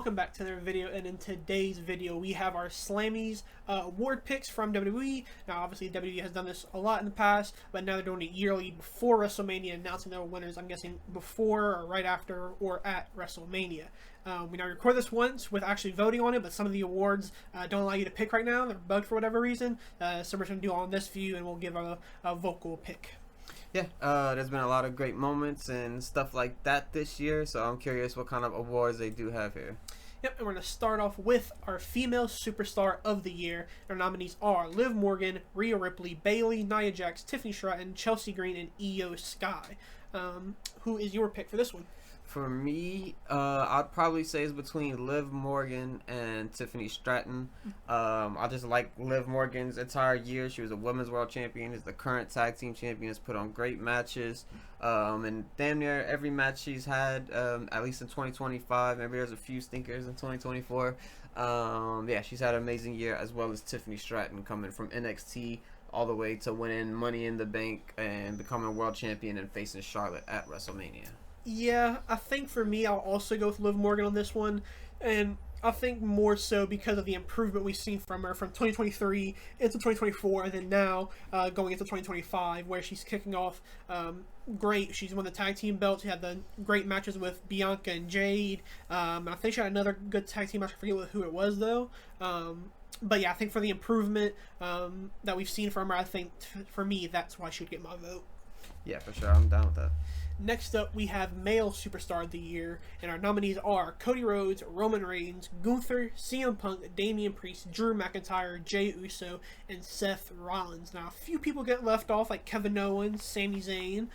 Welcome back to another video, and in today's video we have our Slammy's award picks from WWE. Now obviously WWE has done this a lot in the past, but now they're doing it yearly before WrestleMania, announcing their winners, I'm guessing before or right after or at WrestleMania. We now record this once with actually voting on it, but some of the awards don't allow you to pick right now. They're bugged for whatever reason, so we're going to do on this view and we'll give a vocal pick. Yeah, there's been a lot of great moments and stuff like that this year, so I'm curious what kind of awards they do have here. Yep, and we're going to start off with our Female Superstar of the Year. Our nominees are Liv Morgan, Rhea Ripley, Bayley, Nia Jax, Tiffany Stratton, Chelsea Green, and Io Sky. Who is your pick for this one? For me, I'd probably say it's between Liv Morgan and Tiffany Stratton. I just like Liv Morgan's entire year. She was a women's world champion, is the current tag team champion, has put on great matches. And damn near every match she's had, at least in 2025. Maybe there's a few stinkers in 2024. Yeah, she's had an amazing year, as well as Tiffany Stratton coming from NXT all the way to winning Money in the Bank and becoming a world champion and facing Charlotte at WrestleMania. Yeah, I think for me, I'll also go with Liv Morgan on this one, and I think more so because of the improvement we've seen from her from 2023 into 2024, and then now going into 2025, where she's kicking off great. She's won the tag team belts. She had the great matches with Bianca and Jade. I think she had another good tag team match. I forget who it was, though. But yeah, I think for the improvement that we've seen from her, I think for me, that's why she would get my vote. Yeah, for sure. I'm down with that. Next up, we have Male Superstar of the Year, and our nominees are Cody Rhodes, Roman Reigns, Gunther, CM Punk, Damian Priest, Drew McIntyre, Jey Uso, and Seth Rollins. Now, a few people get left off, like Kevin Owens, Sami Zayn,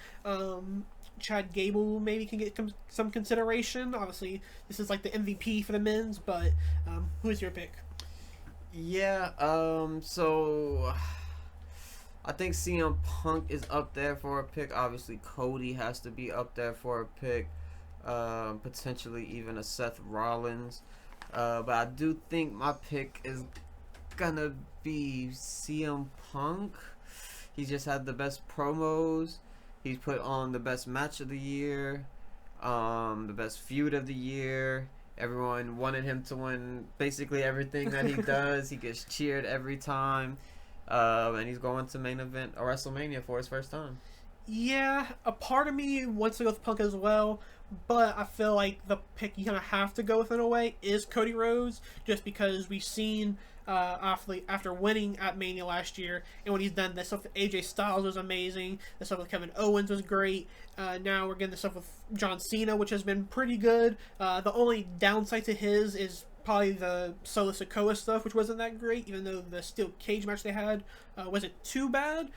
Chad Gable maybe can get some consideration. Obviously, this is like the MVP for the men's, but who is your pick? Yeah, so I think CM Punk is up there for a pick. Obviously, Cody has to be up there for a pick. Potentially even a Seth Rollins. But I do think my pick is gonna be CM Punk. He's just had the best promos. He's put on the best match of the year. The best feud of the year. Everyone wanted him to win basically everything that he does. He gets cheered every time. And he's going to main event or WrestleMania for his first time. Yeah, a part of me wants to go with Punk as well, but I feel like the pick you kind of have to go with in a way is Cody Rhodes, just because we've seen after winning at Mania last year, and when he's done this stuff with AJ Styles was amazing, the stuff with Kevin Owens was great, now we're getting the stuff with John Cena, which has been pretty good. The only downside to his is probably the Solo Sikoa stuff, which wasn't that great, even though the steel cage match they had wasn't too bad.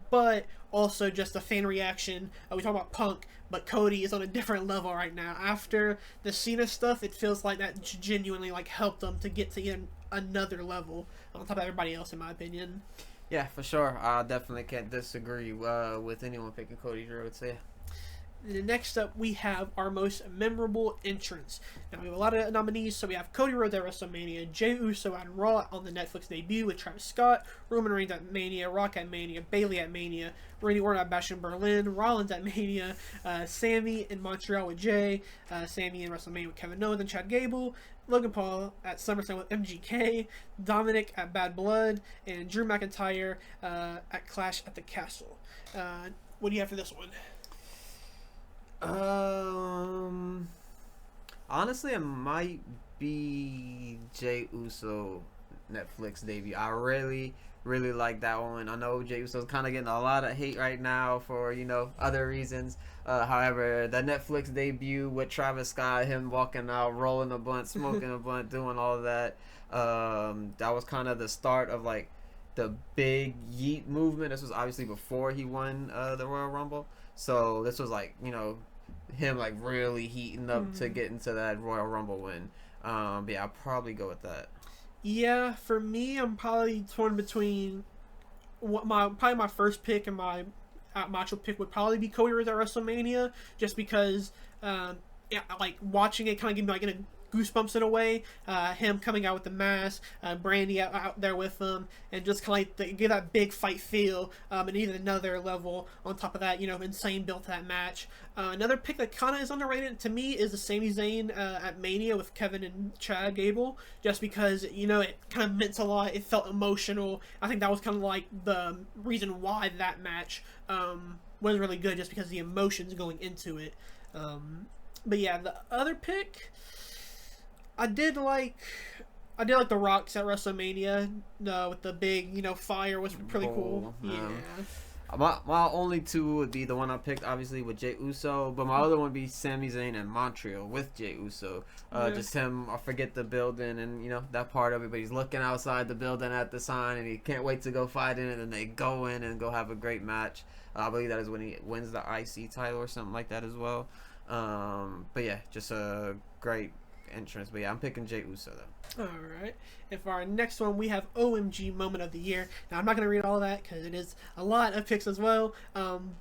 But also just the fan reaction. We talk about Punk, but Cody is on a different level right now. After the Cena stuff, it feels like that genuinely helped them to get to even another level on top of everybody else, in my opinion. Yeah, for sure. I definitely can't disagree with anyone picking Cody Rhodes. Yeah. Next up, we have our most memorable entrance. Now, we have a lot of nominees, so we have Cody Rhodes at WrestleMania, Jey Uso at Raw on the Netflix debut with Travis Scott, Roman Reigns at Mania, Rock at Mania, Bayley at Mania, Randy Orton at Bash in Berlin, Rollins at Mania, Sami in Montreal with Jay, Sami in WrestleMania with Kevin Owens and Chad Gable, Logan Paul at SummerSlam with MGK, Dominic at Bad Blood, and Drew McIntyre at Clash at the Castle. What do you have for this one? Honestly, it might be Jey Uso Netflix debut. I really like that one. I know Jey Uso's kind of getting a lot of hate right now for, other reasons. However, the Netflix debut with Travis Scott, him walking out, rolling a blunt, smoking a blunt, doing all of that, that was kind of the start of, the big Yeet movement. This was obviously before he won the Royal Rumble. So this was him really heating up to get into that Royal Rumble win. But yeah, I'll probably go with that. Yeah, for me, I'm probably torn between my first pick and my macho pick would probably be Cody Rhodes at WrestleMania, just because watching it kind of gave me goosebumps in a way. Him coming out with the mask, Brandy out there with them, and just kind of like give that big fight feel, and even another level on top of that, insane build to that match. Another pick that kind of is underrated to me is the Sami Zayn at Mania with Kevin and Chad Gable, just because, it kind of meant a lot. It felt emotional. I think that was kind of like the reason why that match was really good, just because of the emotions going into it. But yeah, the other pick, I did like the Rocks at WrestleMania with the big, fire was pretty cool. Yeah. My only two would be the one I picked, obviously, with Jey Uso, but my other one would be Sami Zayn in Montreal with Jey Uso. Just him, I forget the building and, that part of it, but he's looking outside the building at the sign, and he can't wait to go fight in it, and they go in and go have a great match. I believe that is when he wins the IC title or something like that as well. But yeah, just a great entrance. But yeah, I'm picking Jey Uso though. All right. And for our next one, we have OMG Moment of the Year. Now, I'm not going to read all of that because it is a lot of picks as well.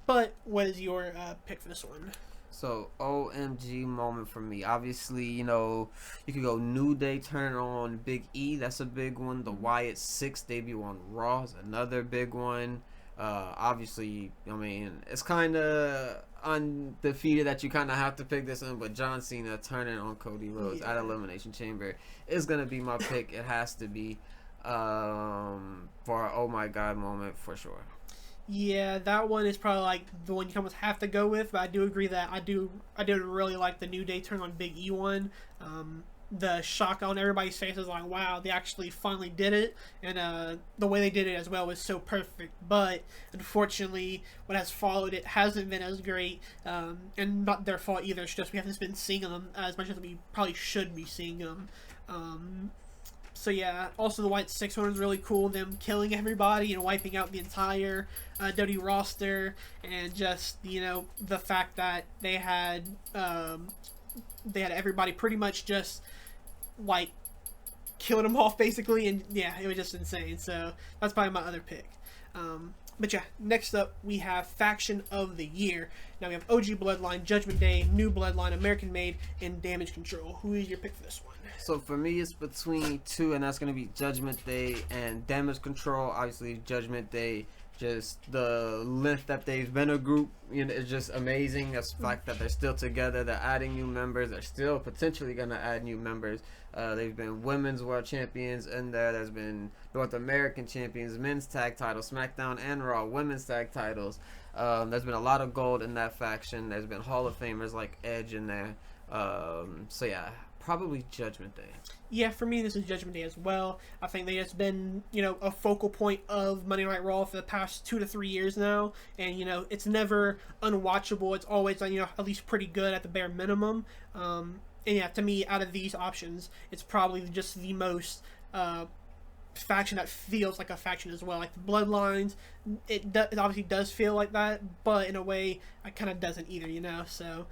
But what is your pick for this one? So, OMG Moment for me. Obviously, you could go New Day turning on Big E. That's a big one. The Wyatt 6 debut on Raw is another big one. Obviously, it's kind of undefeated that you kind of have to pick this one, but John Cena turning on Cody Rhodes at Elimination Chamber is going to be my pick. It has to be for an oh my god moment for sure. Yeah, that one is probably like the one you almost have to go with, but I do agree that I did really like the New Day turn on Big E one. The shock on everybody's face is like, wow, they actually finally did it, and the way they did it as well was so perfect. But unfortunately, what has followed it hasn't been as great, and not their fault either. It's just we haven't been seeing them as much as we probably should be seeing them. So yeah, also the White 6 one was really cool. Them killing everybody and wiping out the entire WWE roster, and just the fact that they had everybody pretty much just like killing them off basically, and yeah, it was just insane. So that's probably my other pick. But yeah, next up we have Faction of the Year. Now we have OG Bloodline, Judgment Day, New Bloodline, American Made, and Damage Control. Who is your pick for this one? So for me, it's between two, and that's going to be Judgment Day and Damage Control. Obviously, Judgment Day, just the length that they've been a group, is just amazing. That's the fact that they're still together. They're adding new members. They're still potentially going to add new members. They've been women's world champions in there. There's been North American champions, men's tag titles, SmackDown and Raw, women's tag titles. There's been a lot of gold in that faction. There's been Hall of Famers like Edge in there. So yeah, probably Judgment Day. Yeah, for me, this is Judgment Day as well. I think they just been, a focal point of Monday Night Raw for the past 2 to 3 years now. And, it's never unwatchable. It's always, at least pretty good at the bare minimum. And yeah, to me, out of these options, it's probably just the most faction that feels like a faction as well. Like the Bloodlines, it obviously does feel like that, but in a way, it kind of doesn't either, So,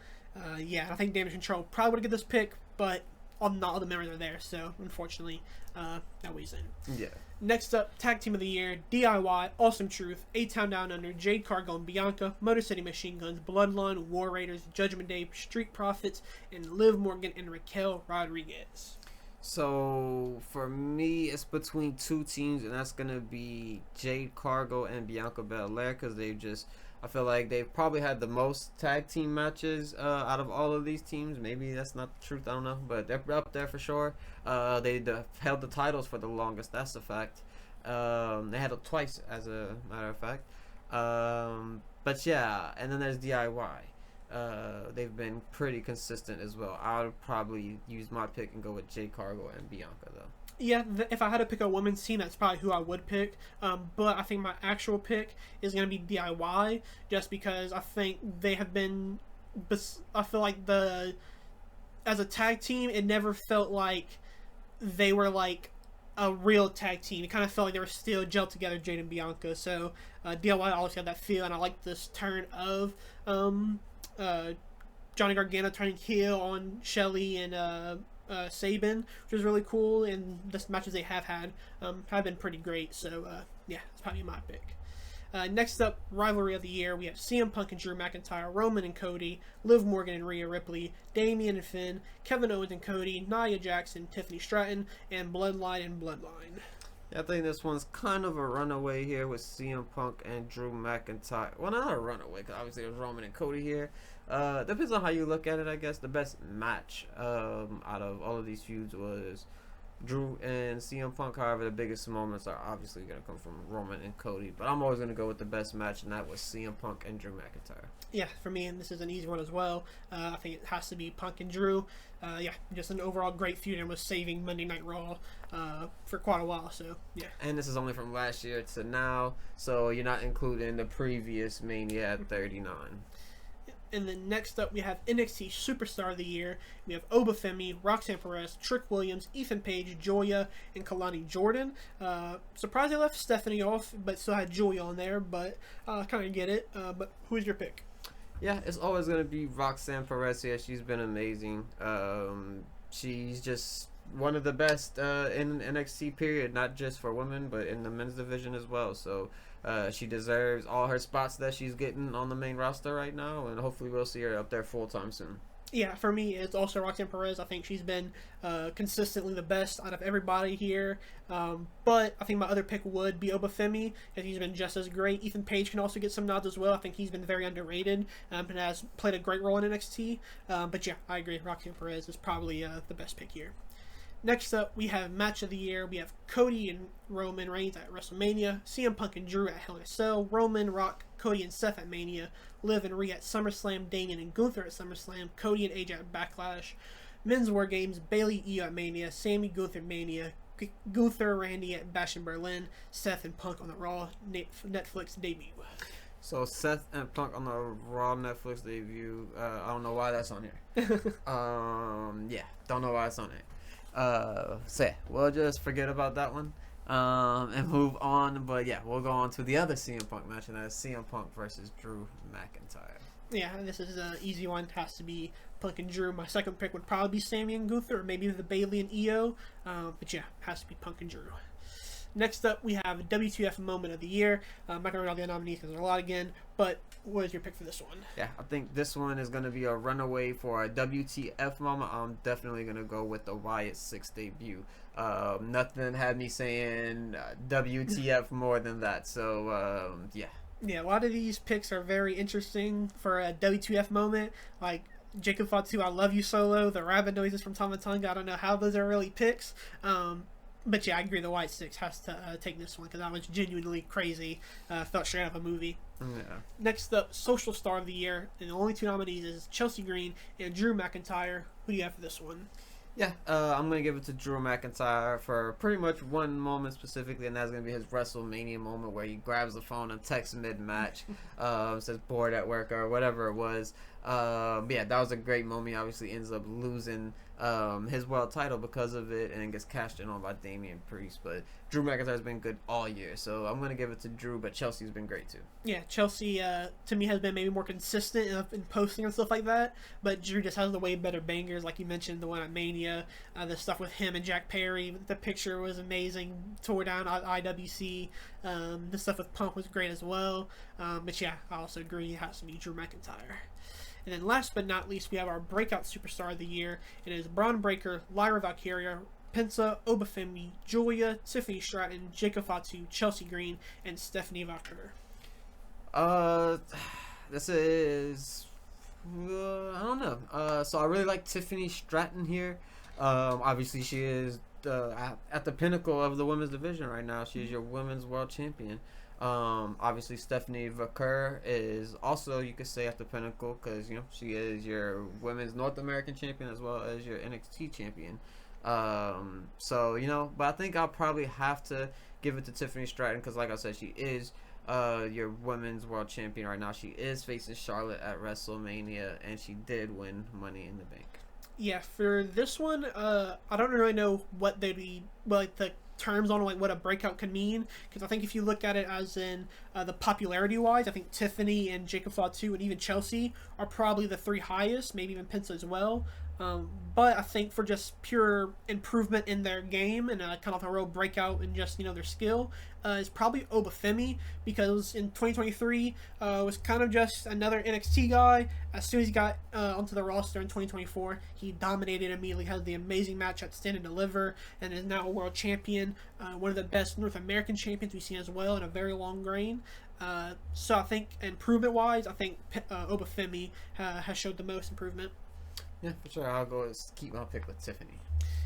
yeah, I think Damage Control probably would get this pick, but not all the members are there, so unfortunately, that weighs in. Yeah. Next up, Tag Team of the Year, DIY, Awesome Truth, A-Town Down Under, Jade Cargill and Bianca, Motor City Machine Guns, Bloodline, War Raiders, Judgment Day, Street Profits, and Liv Morgan and Raquel Rodriguez. So for me, it's between two teams, and that's gonna be Jade Cargill and Bianca Belair, because I feel like they've probably had the most tag team matches out of all of these teams. Maybe that's not the truth, I don't know, but they're up there for sure. They held the titles for the longest, that's a fact. They had it twice, as a matter of fact. But yeah, and then there's DIY. They've been pretty consistent as well. I would probably use my pick and go with Jade Cargill and Bianca, though. Yeah, if I had to pick a women's team, that's probably who I would pick. But I think my actual pick is going to be DIY, just because I think they have been. I feel like as a tag team, it never felt like they were like a real tag team. It kind of felt like they were still gelled together, Jade and Bianca. So DIY always had that feel, and I like this turn of Johnny Gargano turning heel on Shelly and Sabin, which is really cool, and the matches they have had have been pretty great. So yeah, it's probably my pick. Next up, rivalry of the year, we have CM Punk and Drew McIntyre, Roman and Cody, Liv Morgan and Rhea Ripley, Damian and Finn, Kevin Owens and Cody, Nia Jackson, Tiffany Stratton, and Bloodline and Bloodline. Yeah, I think this one's kind of a runaway here with CM Punk and Drew McIntyre. Well, not a runaway, because obviously there's Roman and Cody here. Depends on how you look at it, I guess. The best match out of all of these feuds was Drew and CM Punk. However, the biggest moments are obviously going to come from Roman and Cody. But I'm always going to go with the best match, and that was CM Punk and Drew McIntyre. Yeah, for me, and this is an easy one as well. I think it has to be Punk and Drew. Yeah, just an overall great feud and was saving Monday Night Raw for quite a while. So, yeah. And this is only from last year to now, so you're not including the previous Mania at 39. And then next up, we have NXT Superstar of the Year. We have Obafemi, Roxanne Perez, Trick Williams, Ethan Page, Joya, and Kalani Jordan. Surprised they left Stephanie off, but still had Joya on there, but kind of get it. But who's your pick? Yeah, it's always going to be Roxanne Perez here. She's been amazing. She's just one of the best in NXT, period, not just for women, but in the men's division as well. So she deserves all her spots that she's getting on the main roster right now, and hopefully we'll see her up there full-time soon. Yeah, for me, it's also Roxanne Perez. I think she's been consistently the best out of everybody here. But I think my other pick would be Obafemi, because he's been just as great. Ethan Page can also get some nods as well. I think he's been very underrated and has played a great role in NXT. But yeah, I agree. Roxanne Perez is probably the best pick here. Next up, we have Match of the Year. We have Cody and Roman Reigns at WrestleMania, CM Punk and Drew at Hell in a Cell, Roman, Rock, Cody and Seth at Mania, Liv and Rhea at SummerSlam, Damian and Gunther at SummerSlam, Cody and AJ at Backlash, Men's War Games, Bayley, Io at Mania, Sammy, Gunther, Mania, Gunther, Randy at Bash in Berlin, Seth and Punk on the Raw Netflix debut. So Seth and Punk on the Raw Netflix debut. I don't know why that's on here. Yeah, don't know why it's on here. So yeah, we'll just forget about that one and move on. But yeah, we'll go on to the other CM Punk match, and that's CM Punk versus Drew McIntyre. Yeah, this is an easy one. It has to be Punk and Drew. My second pick would probably be Sammy and Gunther, or maybe the Bayley and Io. But yeah, it has to be Punk and Drew. Next up, we have WTF Moment of the Year. I'm not going to read all the nominees because there's a lot again, but what is your pick for this one? Yeah, I think this one is going to be a runaway for a WTF moment. I'm definitely going to go with the Wyatt 6 debut. Nothing had me saying WTF more than that, so yeah. Yeah, a lot of these picks are very interesting for a WTF moment, like Jacob Fatu, I Love You Solo, the rabbit noises from Tama Tonga. I don't know how those are really picks. But yeah, I agree. The White Six has to take this one because that was genuinely crazy. Felt straight out of a movie. Yeah. Next up, Social Star of the Year, and the only two nominees is Chelsea Green and Drew McIntyre. Who do you have for this one? Yeah, I'm going to give it to Drew McIntyre for pretty much one moment specifically, and that's going to be his WrestleMania moment where he grabs the phone and texts mid-match, says bored at work or whatever it was. Yeah, that was a great moment. He obviously ends up losing his world title because of it and gets cashed in on by Damian Priest. But Drew McIntyre's been good all year, so I'm going to give it to Drew, but Chelsea's been great too. Yeah, Chelsea to me has been maybe more consistent in posting and stuff like that, but Drew just has the way better bangers, like you mentioned, the one at Mania, the stuff with him and Jack Perry. The picture was amazing, tore down IWC. The stuff with Punk was great as well. But yeah, I also agree it has to be Drew McIntyre. And then last but not least, we have our breakout superstar of the year. It is Braun Breaker, Lyra Valkyria, Penta, Obafemi, Julia, Tiffany Stratton, Jacob Fatu, Chelsea Green, and Stephanie Valkyrie. This is I don't know. So I really like Tiffany Stratton here. Obviously she is at the pinnacle of the women's division right now. She is your women's world champion. Obviously Stephanie Valkyrie is also, you could say, at the pinnacle because, you know, she is your women's North American champion as well as your NXT champion. So, you know, but I think I'll probably have to give it to Tiffany Stratton because, like I said, she is your women's world champion right now. She is facing Charlotte at WrestleMania, and she did win Money in the Bank. Yeah, for this one, I don't really know what they'd be, like the terms on like what a breakout could mean, because I think if you look at it as in the popularity wise, I think Tiffany and Jacob Fatu and even Chelsea are probably the three highest, maybe even Penta as well. But I think for just pure improvement in their game and kind of a real breakout in just their skill, is probably Obafemi, because in 2023 was kind of just another NXT guy. As soon as he got onto the roster in 2024, he dominated immediately, had the amazing match at Stand and Deliver, and is now a world champion, one of the best North American champions we've seen as well in a very long reign. So I think improvement-wise, I think Obafemi has showed the most improvement. Yeah, for sure. I'll go keep my pick with Tiffany.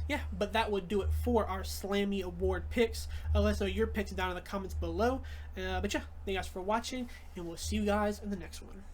Yeah, but that would do it for our Slammy Award picks. Let us know your picks down in the comments below. But yeah, thank you guys for watching, and we'll see you guys in the next one.